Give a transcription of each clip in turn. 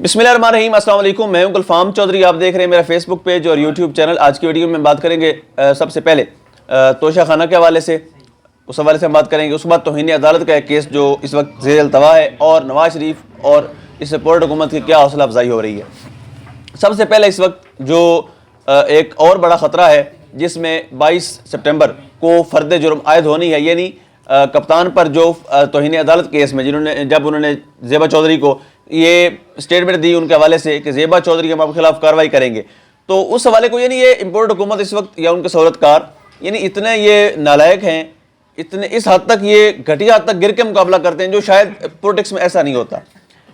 بسم اللہ الرحمن الرحیم، السلام علیکم۔ میں ہوں گلفام چودھری، آپ دیکھ رہے ہیں میرا فیس بک پیج اور یوٹیوب چینل۔ آج کی ویڈیو میں بات کریں گے سب سے پہلے توشہ خانہ کے حوالے سے، اس حوالے سے ہم بات کریں گے۔ اس کے بعد توہین عدالت کا ایک کیس جو اس وقت زیر التوا ہے، اور نواز شریف اور اس سپورٹ حکومت کی کیا حوصلہ افزائی ہو رہی ہے۔ سب سے پہلے اس وقت جو ایک اور بڑا خطرہ ہے، جس میں 22 سپٹمبر کو فرد جرم عائد ہونی ہے، یعنی کپتان پر جو توہین عدالت کیس میں جب انہوں نے زیبا چودھری کو یہ اسٹیٹمنٹ دی ان کے حوالے سے کہ زیبا چودھری کے خلاف کارروائی کریں گے، تو اس حوالے کو یعنی یہ امپورٹ حکومت اس وقت یا ان کے سہولت کار یعنی اتنے یہ نالائق ہیں، اتنے اس حد تک یہ گھٹیا حد تک گر کے مقابلہ کرتے ہیں جو شاید پولیٹکس میں ایسا نہیں ہوتا۔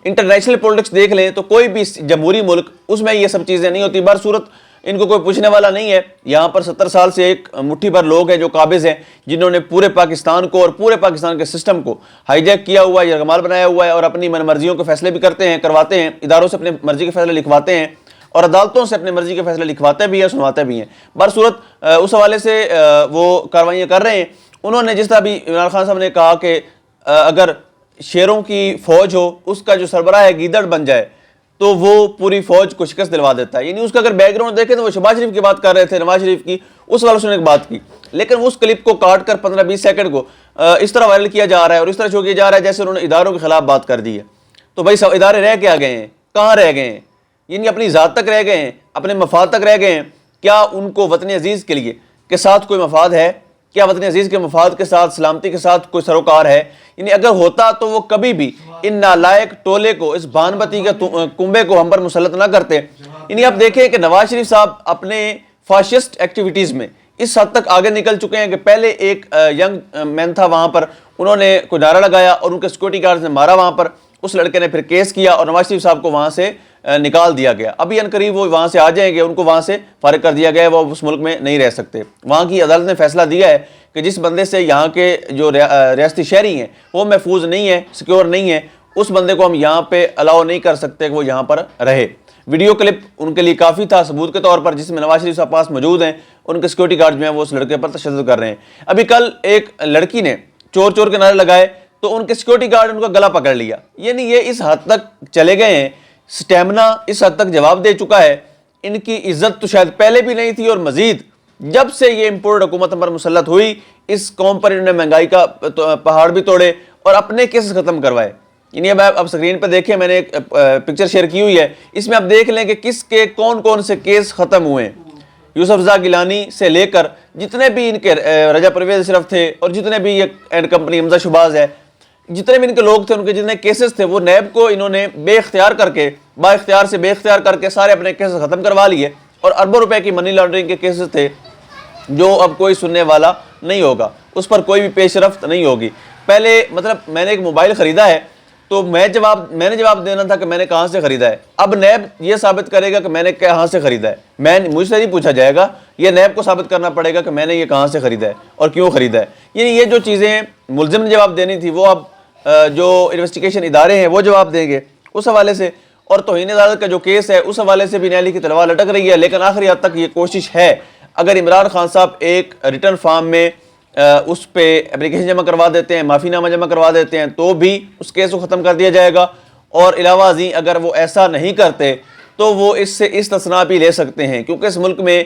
انٹرنیشنل پولیٹکس دیکھ لیں تو کوئی بھی جمہوری ملک اس میں یہ سب چیزیں نہیں ہوتی۔ برصورت ان کو کوئی پوچھنے والا نہیں ہے۔ یہاں پر 70 سال سے ایک مٹھی بھر لوگ ہیں جو قابض ہیں، جنہوں نے پورے پاکستان کو اور پورے پاکستان کے سسٹم کو ہائی جیک کیا ہوا ہے، یرغمال بنایا ہوا ہے، اور اپنی من مرضیوں کے فیصلے بھی کرواتے ہیں، اداروں سے اپنے مرضی کے فیصلے لکھواتے ہیں، اور عدالتوں سے اپنے مرضی کے فیصلے لکھواتے بھی ہیں، سنواتے بھی ہیں۔ برصورت اس حوالے سے وہ کاروائیاں کر رہے ہیں۔ انہوں نے جس طرح بھی عمران خان صاحب نے کہا کہ اگر شیروں کی فوج ہو، اس کا جو سربراہ ہے گیدڑ بن جائے تو وہ پوری فوج کو شکست دلوا دیتا ہے۔ یعنی اس کا اگر بیک گراؤنڈ دیکھیں تو وہ شہباز شریف کی بات کر رہے تھے، نواز شریف کی، اس والے سے ایک بات کی، لیکن اس کلپ کو کاٹ کر 15-20 سیکنڈ کو اس طرح وائرل کیا جا رہا ہے اور اس طرح شو کیا جا رہا ہے جیسے انہوں نے اداروں کے خلاف بات کر دی ہے۔ تو بھائی سب ادارے رہ کیا گئے ہیں؟ کہاں رہ گئے ہیں؟ یعنی اپنی ذات تک رہ گئے ہیں، اپنے مفاد تک رہ گئے ہیں؟ کیا ان کو وطن عزیز کے لیے کے ساتھ کوئی مفاد ہے؟ کیا وطن عزیز کے مفاد کے ساتھ، سلامتی کے ساتھ کوئی سروکار ہے؟ یعنی اگر ہوتا تو وہ کبھی بھی ان نالائق ٹولے کو، اس بانبتی کے کنبے کو ہم پر مسلط نہ کرتے۔ یعنی آپ دیکھیں کہ نواز شریف صاحب اپنے فاشسٹ ایکٹیویٹیز میں اس حد تک آگے نکل چکے ہیں کہ پہلے ایک ینگ مین تھا وہاں پر، انہوں نے کوئی نعرہ لگایا اور ان کے سیکورٹی گارڈز نے مارا وہاں پر، اس لڑکے نے پھر کیس کیا اور نواز شریف صاحب کو وہاں سے نکال دیا گیا۔ ابھی عنقریب وہ وہاں سے آ جائیں گے، ان کو وہاں سے فارغ کر دیا گیا ہے، وہ اس ملک میں نہیں رہ سکتے۔ وہاں کی عدالت نے فیصلہ دیا ہے کہ جس بندے سے یہاں کے جو ریاستی شہری ہیں وہ محفوظ نہیں ہے، سیکیور نہیں ہے، اس بندے کو ہم یہاں پہ الاؤ نہیں کر سکتے کہ وہ یہاں پر رہے۔ ویڈیو کلپ ان کے لیے کافی تھا ثبوت کے طور پر، جس میں نواز شریف صاحب پاس موجود ہیں، ان کے سیکورٹی گارڈ جو ہیں وہ اس لڑکے پر تشدد کر رہے ہیں۔ ابھی کل ایک لڑکی نے چور چور کے نعرے لگائے تو ان کے سیکورٹی گارڈ ان کا گلا پکڑ لیا۔ یعنی یہ اس حد تک چلے گئے ہیں، سٹیمنا اس حد تک جواب دے چکا ہے۔ ان کی عزت تو شاید پہلے بھی نہیں تھی، اور مزید جب سے یہ امپورٹ حکومت ہم پر مسلط ہوئی، اس قوم پر انہوں نے مہنگائی کا پہاڑ بھی توڑے اور اپنے کیسز ختم کروائے۔ یعنی اب سکرین پہ دیکھیں، میں نے ایک پکچر شیئر کی ہوئی ہے، اس میں آپ دیکھ لیں کہ کس کے کون کون سے کیس ختم ہوئے ہیں۔ یوسف رضا گیلانی سے لے کر جتنے بھی ان کے رجا پرویز اشرف تھے، اور جتنے بھی یہ اینڈ کمپنی حمزہ شہباز ہے، جتنے بھی ان کے لوگ تھے، ان کے جتنے کیسز تھے، وہ نیب کو انہوں نے بے اختیار کر کے، با اختیار سے بے اختیار کر کے سارے اپنے کیسز ختم کروا لیے، اور اربوں روپے کی منی لانڈرنگ کے کیسز تھے جو اب کوئی سننے والا نہیں ہوگا، اس پر کوئی بھی پیش رفت نہیں ہوگی۔ پہلے مطلب میں نے ایک موبائل خریدا ہے تو میں نے جواب دینا تھا کہ میں نے کہاں سے خریدا ہے۔ اب نیب یہ ثابت کرے گا کہ میں نے کہاں سے خریدا ہے، مجھ سے نہیں پوچھا جائے گا، یہ نیب کو ثابت کرنا پڑے گا کہ میں نے یہ کہاں سے خریدا ہے اور کیوں خریدا ہے۔ یعنی یہ جو چیزیں ملزم نے جواب دینی تھی وہ اب جو انویسٹیگیشن ادارے ہیں وہ جواب دیں گے اس حوالے سے، اور توہین عدالت کا جو کیس ہے اس حوالے سے بھی نیلی کی تلوار لٹک رہی ہے۔ لیکن آخری حد تک یہ کوشش ہے، اگر عمران خان صاحب ایک ریٹرن فارم میں اس پہ اپلیکیشن جمع کروا دیتے ہیں، معافی نامہ جمع کروا دیتے ہیں، تو بھی اس کیس کو ختم کر دیا جائے گا۔ اور علاوہ ازیں اگر وہ ایسا نہیں کرتے تو وہ اس سے استثناء بھی لے سکتے ہیں، کیونکہ اس ملک میں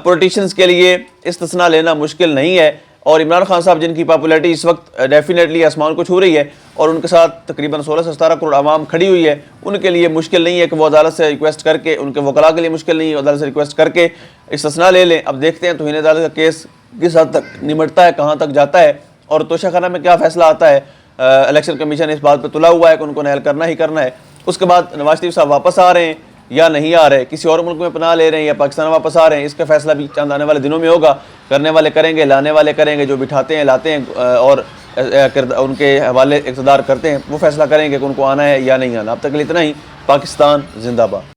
پولیٹیشینز کے لیے استثناء لینا مشکل نہیں ہے، اور عمران خان صاحب جن کی پاپولیٹی اس وقت ڈیفینیٹلی آسمان کو چھو رہی ہے، اور ان کے ساتھ تقریباً 16 سے 17 کروڑ عوام کھڑی ہوئی ہے، ان کے لیے مشکل نہیں ہے کہ وہ عدالت سے ریکویسٹ کر کے، ان کے وکلاء کے لیے مشکل نہیں ہے عدالت سے ریکویسٹ کر کے استثناء لے لیں۔ اب دیکھتے ہیں توہین عدالت کا کیس کس حد تک نمٹتا ہے، کہاں تک جاتا ہے، اور توشہ خانہ میں کیا فیصلہ آتا ہے۔ الیکشن کمیشن اس بات پہ تلا ہوا ہے کہ ان کو نہل کرنا ہی کرنا ہے۔ اس کے بعد نواز شریف صاحب واپس آ رہے ہیں یا نہیں آ رہے، کسی اور ملک میں پناہ لے رہے ہیں یا پاکستان واپس آ رہے ہیں، اس کا فیصلہ بھی چند آنے والے دنوں میں ہوگا۔ کرنے والے کریں گے، لانے والے کریں گے، جو بٹھاتے ہیں لاتے ہیں اور ان کے حوالے اقتدار کرتے ہیں وہ فیصلہ کریں گے کہ ان کو آنا ہے یا نہیں آنا۔ اب تک کے لیے اتنا ہی۔ پاکستان زندہ باد۔